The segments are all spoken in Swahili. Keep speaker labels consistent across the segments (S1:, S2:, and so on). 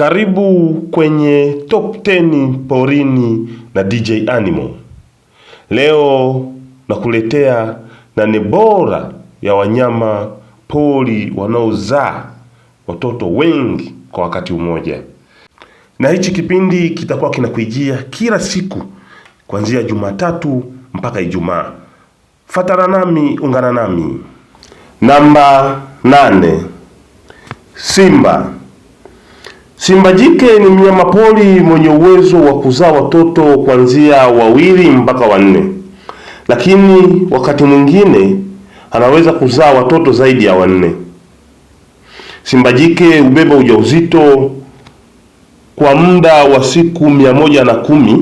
S1: Karibu kwenye Top 10 porini na DJ Animal. Leo nakuletea 8 bora ya wanyama pori wanaozaa watoto wengi kwa wakati mmoja. Na hichi kipindi kitakuwa kinakujia kila siku kuanzia Jumatatu mpaka Ijumaa. Fatana nami, ungana nami. Namba 8. Simba. Simba jike ni mnyama pori mwenye uwezo wa kuzaa watoto kuanzia 2 mpaka 4. Lakini wakati mwingine anaweza kuzaa watoto zaidi ya 4. Simba jike hubeba ujauzito kwa muda wa siku 110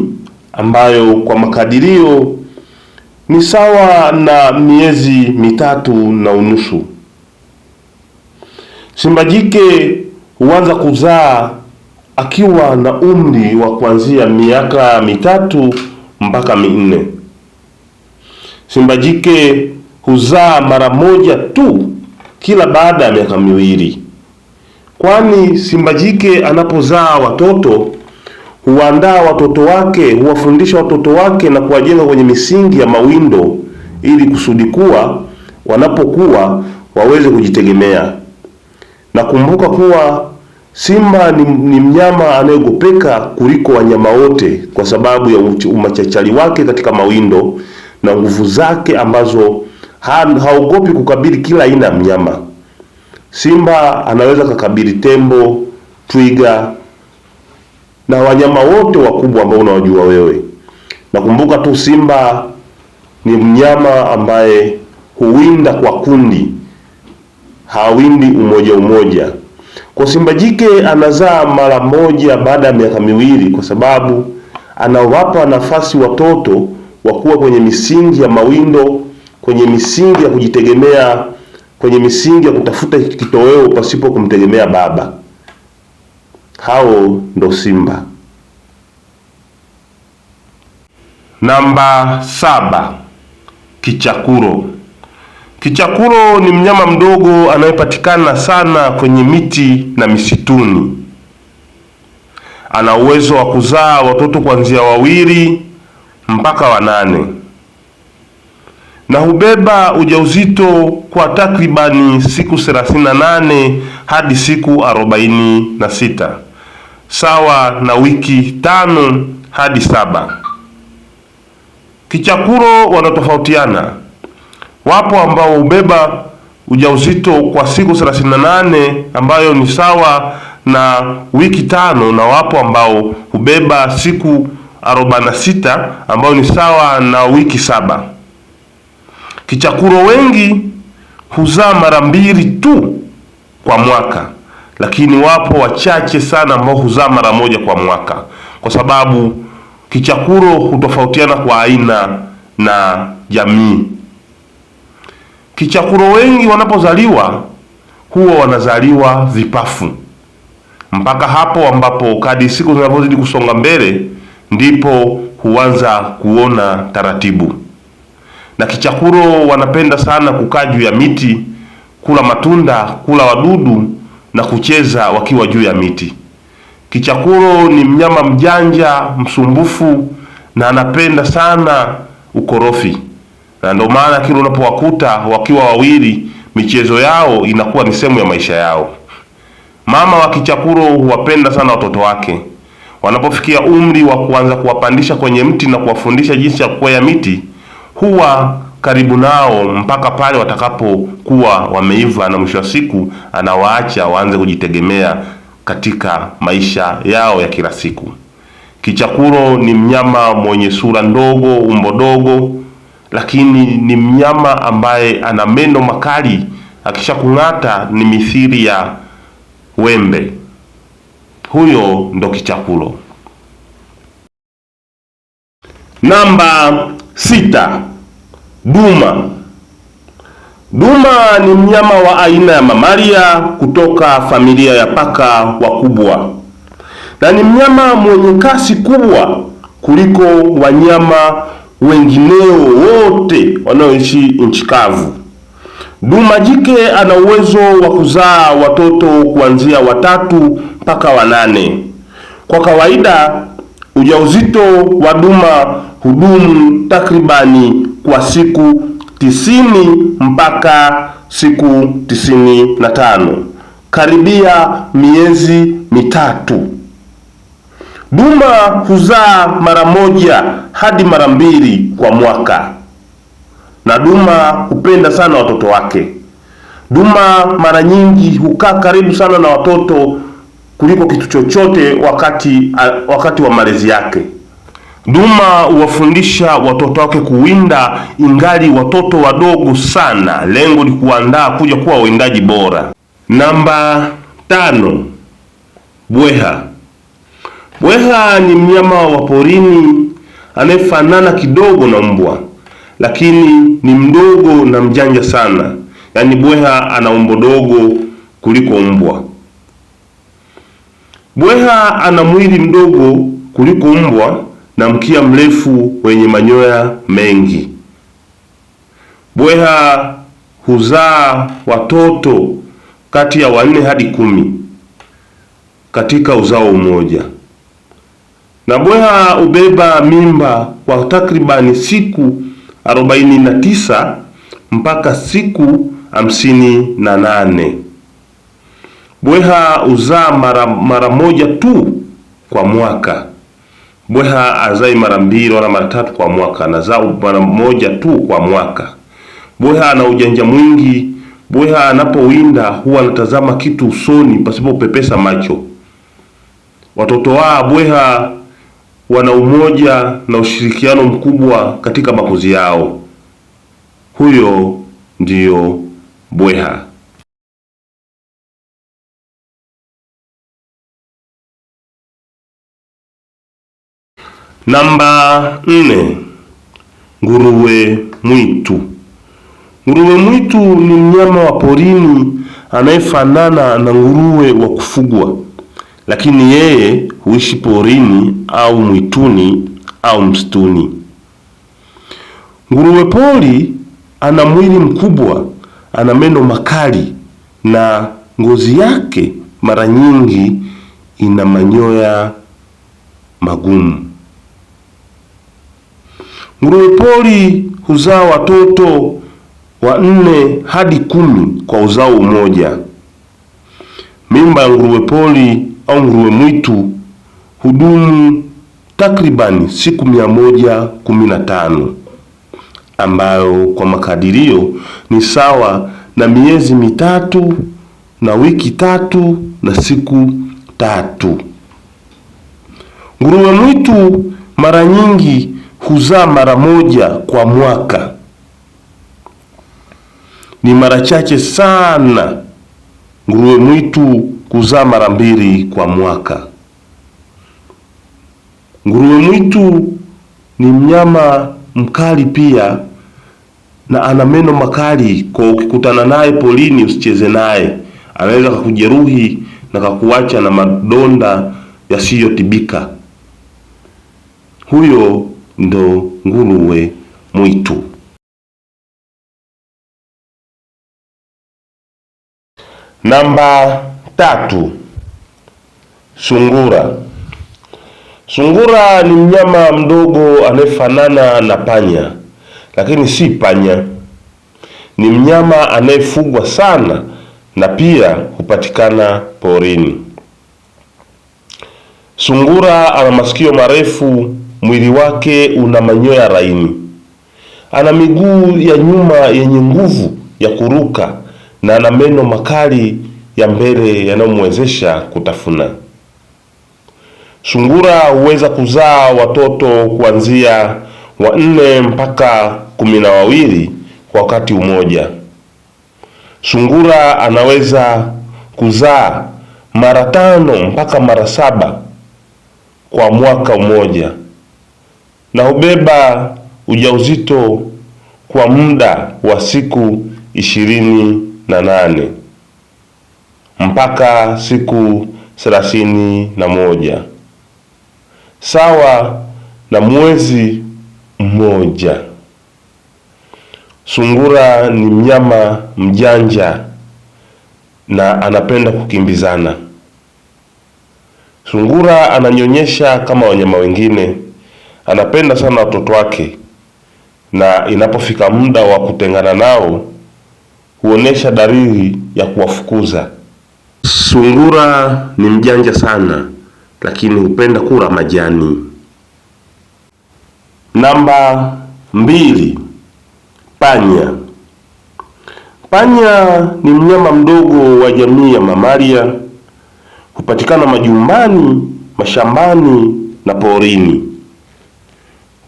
S1: ambayo kwa makadirio ni sawa na miezi 3.5. Simba jike huanza kuzaa akiwa na umri wa kuanzia miaka 3 mpaka 4. Simba jike huzaa mara moja tu kila baada ya miaka 2. Kwani simba jike anapozaa watoto huandaa watoto wake, huwafundisha watoto wake na kuwajenga kwenye misingi ya mawindo ili kusudi kuwa wanapokuwa waweze kujitegemea. Na kumbuka kuwa simba ni mnyama anayeogopeka kuliko wanyama wote kwa sababu ya umachachari wake katika mawindo na nguvu zake ambazo haogopi kukabili kila aina ya mnyama. Simba anaweza kukabili tembo, twiga na wanyama wote wakubwa ambao unawajua wewe. Na kumbuka tu simba ni mnyama ambaye huwinda kwa kundi, hawindi umoja. Kwa simba jike anazaa mara moja baada ya miaka 2 kwa sababu anawapa nafasi watoto wakuwa kwenye misingi ya mawindo, kwenye misingi ya kujitegemea, kwenye misingi ya kutafuta kitoweo pasipo kumtegemea baba. Hao ndo simba. Namba 7. Kichakuro. Kichakuro ni mnyama mdogo anayepatikana sana kwenye miti na misituni. Ana uwezo wa kuzaa watoto kuanzia 2 mpaka 8. Na hubeba ujauzito kwa takribani siku 38 hadi siku 46, sawa na wiki 5 hadi 7. Kichakuro wanatofautiana. Wapo ambao hubeba ujauzito kwa siku 38 ambayo ni sawa na wiki 5, na wapo ambao hubeba siku 46 ambayo ni sawa na wiki 7. Kichakuro wengi huzaa mara 2 tu kwa mwaka, lakini wapo wachache sana ambao huzaa mara 1 kwa mwaka, kwa sababu kichakuro hutofautiana kwa aina na jamii. Kichakuro wengi wanapozaliwa huwa wanazaliwa vipafu. Mpaka hapo ambapo kadri siku zinavyozidi kusonga mbele ndipo huanza kuona taratibu. Na kichakuro wanapenda sana kukaa juu ya miti, kula matunda, kula wadudu na kucheza wakiwa juu ya miti. Kichakuro ni mnyama mjanja, msumbufu na anapenda sana ukorofi. Na ndio maana kile unapowakuta wakiwa wawili, michezo yao inakuwa ni sehemu ya maisha yao. Mama wa kichakuro huwapenda sana watoto wake. Wanapofikia umri wa kuanza kuwapandisha kwenye mti na kuwafundisha jinsi ya kukwea miti, huwa karibu nao mpaka pale watakapokuwa wameiva, na mwisho wa siku anawaacha waanze kujitegemea katika maisha yao ya kila siku. Kichakuro ni mnyama mwenye sura ndogo, umbo dogo, lakini ni mnyama ambaye ana meno makali, akishakung'ata ni mithili ya wembe. Huyo ndo kichakuro. Namba 6. Duma. Duma ni mnyama wa aina ya mamalia kutoka familia ya paka wakubwa, na ni mnyama mwenye kasi kubwa kuliko wanyama wengineo wote wanaoishi nchi kavu. Duma jike ana uwezo wa kuzaa watoto kuanzia 3 mpaka wa 8. Kwa kawaida ujauzito wa duma hudumu takribani kwa siku 90 mpaka siku 95, karibia miezi mitatu. Duma huzaa mara moja hadi mara mbili kwa mwaka, na duma hupenda sana watoto wake. Duma mara nyingi hukaa karibu sana na watoto kuliko kitu chochote wakati wa malezi yake. Duma huwafundisha watoto wake kuwinda ingali watoto wadogo sana. Lengo ni kuandaa kuja kuwa wawindaji bora. Namba 5, bweha. Bweha ni mnyama wa porini anayefanana kidogo na mbwa, lakini ni mdogo na mjanja sana. Yaani bweha ana umbo dogo kuliko mbwa. Bweha ana mwili mdogo kuliko mbwa na mkia mrefu wenye manyoya mengi. Bweha huzaa watoto kati ya 4 hadi 10 katika uzao mmoja, na bweha hubeba mimba kwa takribani siku 49 mpaka siku 58. Bweha huzaa mara moja tu kwa mwaka. Bweha hazai mara 2 wala mara 3 kwa mwaka, anazaa mara moja tu kwa mwaka. Bweha ana ujanja mwingi. Bweha anapowinda huwa anatazama kitu usoni pasipo kupepesa macho. Watoto wa bweha wana umoja na ushirikiano mkubwa katika makuzi yao. Huyo ndiyo bweha. Namba 4, nguruwe mwitu. Nguruwe mwitu ni mnyama wa porini anayefanana na nguruwe wa kufugwa, lakini yeye huishi porini au mwituni au msituni. Nguruwe pori ana mwili mkubwa, ana meno makali na ngozi yake mara nyingi ina manyoya magumu. Nguruwe pori huzaa watoto wa 4 hadi 10 kwa uzao mmoja. Mimba ya nguruwe pori au nguruwe mwitu hudumu takribani siku 115, ambayo kwa makadirio ni sawa na miezi 3 na wiki 3 na siku 3. Nguruwe mwitu mara nyingi huzaa mara moja kwa mwaka. Ni mara chache sana nguruwe mwitu kuzaa mara 2 kwa mwaka. Nguruwe mwitu ni mnyama mkali pia na ana meno makali, kwa ukikutana naye polini usicheze naye, anaweza kukujeruhi na kukuacha na madonda yasiyotibika. Huyo ndo nguruwe mwitu. Namba 3, sungura. Sungura ni mnyama mdogo anayefanana na panya, lakini si panya. Ni mnyama anayefugwa sana na pia hupatikana porini. Sungura ana masikio marefu, mwili wake una manyoya laini. Ana miguu ya nyuma yenye nguvu ya kuruka na ana meno makali ya mbele yanayomwezesha kutafuna. Sungura huweza kuzaa watoto kuanzia 4 mpaka 12 kwa wakati mmoja. Sungura anaweza kuzaa mara 5 mpaka mara 7 kwa mwaka mmoja, na hubeba ujauzito kwa muda wa siku 28 mpaka siku 31, sawa na mwezi mmoja. Sungura ni mnyama mjanja na anapenda kukimbizana. Sungura ananyonyesha kama wanyama wengine, anapenda sana watoto wake, na inapofika muda wa kutengana nao huonesha dalili ya kuwafukuza. Sungura ni mjanja sana, lakini hupenda kula majani. Namba 2, panya. Panya ni mnyama mdogo wa jamii ya mamalia. Hupatikana majumbani, mashambani na porini.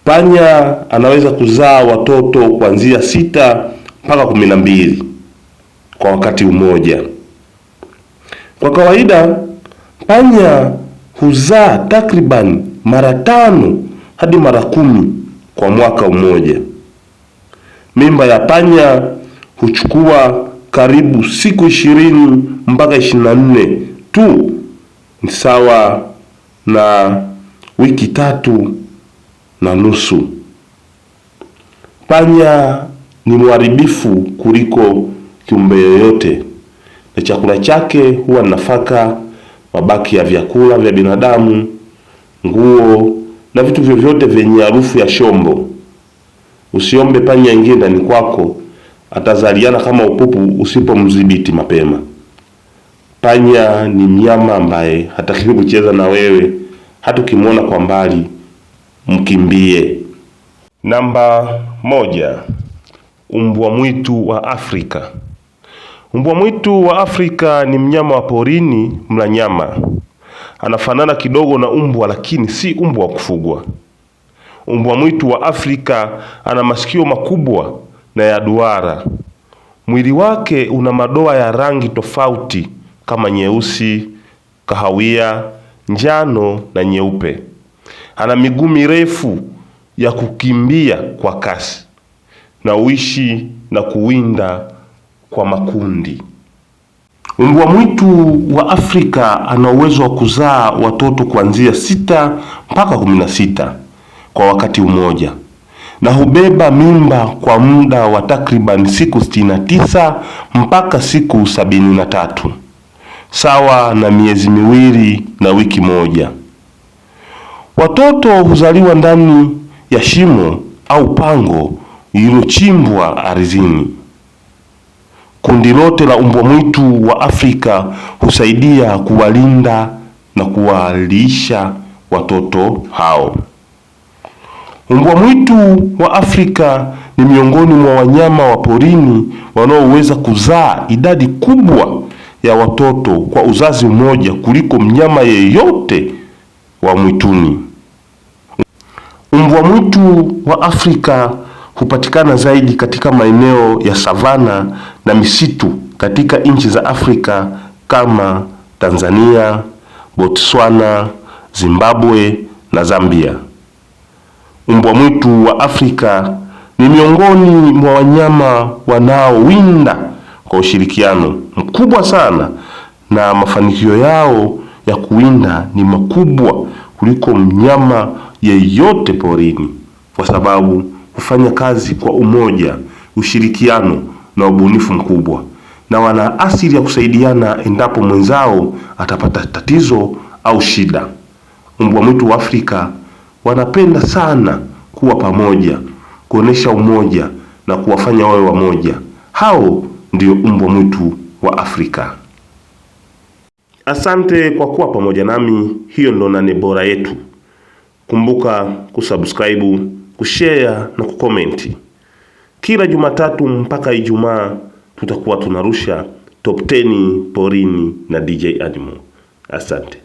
S1: Panya anaweza kuzaa watoto kuanzia 6 mpaka 12 kwa wakati mmoja. Kwa kawaida, panya huzaa takriban mara 5 hadi mara 10 kwa mwaka mmoja. Mimba ya panya huchukua karibu siku 20 mpaka 24 tu, ni sawa na wiki 3.5. Panya ni mharibifu kuliko kiumbe yoyote, na chakula chake huwa nafaka, mabaki ya vyakula vya binadamu, nguo na vitu vyovyote vyenye harufu ya shombo. Usiombe panya ingie ndani kwako, atazaliana kama upupu usipomdhibiti mapema. Panya ni mnyama ambaye hatakiwi kucheza na wewe, hata ukimwona kwa mbali mkimbie. Namba 1, mbwa mwitu wa Afrika. Mbwa mwitu wa Afrika ni mnyama wa porini mla nyama. Anafanana kidogo na mbwa, lakini si mbwa wa kufugwa. Mbwa mwitu wa Afrika ana masikio makubwa na ya duara. Mwili wake una madoa ya rangi tofauti kama nyeusi, kahawia, njano na nyeupe. Ana miguu mirefu ya kukimbia kwa kasi na uishi na kuwinda kwa makundi. Mbwa mwitu wa Afrika ana uwezo wa kuzaa watoto kuanzia 6 mpaka 16 kwa wakati mmoja, na hubeba mimba kwa muda wa takriban siku 69 mpaka siku 73, sawa na miezi 2 na wiki 1. Watoto huzaliwa ndani ya shimo au pango lililochimbwa ardhini. Kundi lote la mbwa mwitu wa Afrika husaidia kuwalinda na kuwalisha watoto hao. Mbwa mwitu wa Afrika ni miongoni mwa wanyama wa porini wanaoweza kuzaa idadi kubwa ya watoto kwa uzazi mmoja kuliko mnyama yeyote wa mwituni. Mbwa mwitu wa Afrika hupatikana zaidi katika maeneo ya savana na misitu katika nchi za Afrika kama Tanzania, Botswana, Zimbabwe na Zambia. Mbwa mwitu wa Afrika ni miongoni mwa wanyama wanaowinda kwa ushirikiano mkubwa sana, na mafanikio yao ya kuwinda ni makubwa kuliko mnyama yeyote porini, kwa sababu hufanya kazi kwa umoja, ushirikiano na ubunifu mkubwa, na wana asili ya kusaidiana endapo mwenzao atapata tatizo au shida. Mbwa mwitu wa Afrika wanapenda sana kuwa pamoja, kuonesha umoja na kuwafanya wawe wamoja. Hao ndio mbwa mwitu wa Afrika. Asante kwa kuwa pamoja nami. Hiyo ndo 8 bora yetu. Kumbuka kusubscribe, kushare na kukomenti. Kila Jumatatu mpaka Ijumaa tutakuwa tunarusha top 10 porini na DJ Admo. Asante.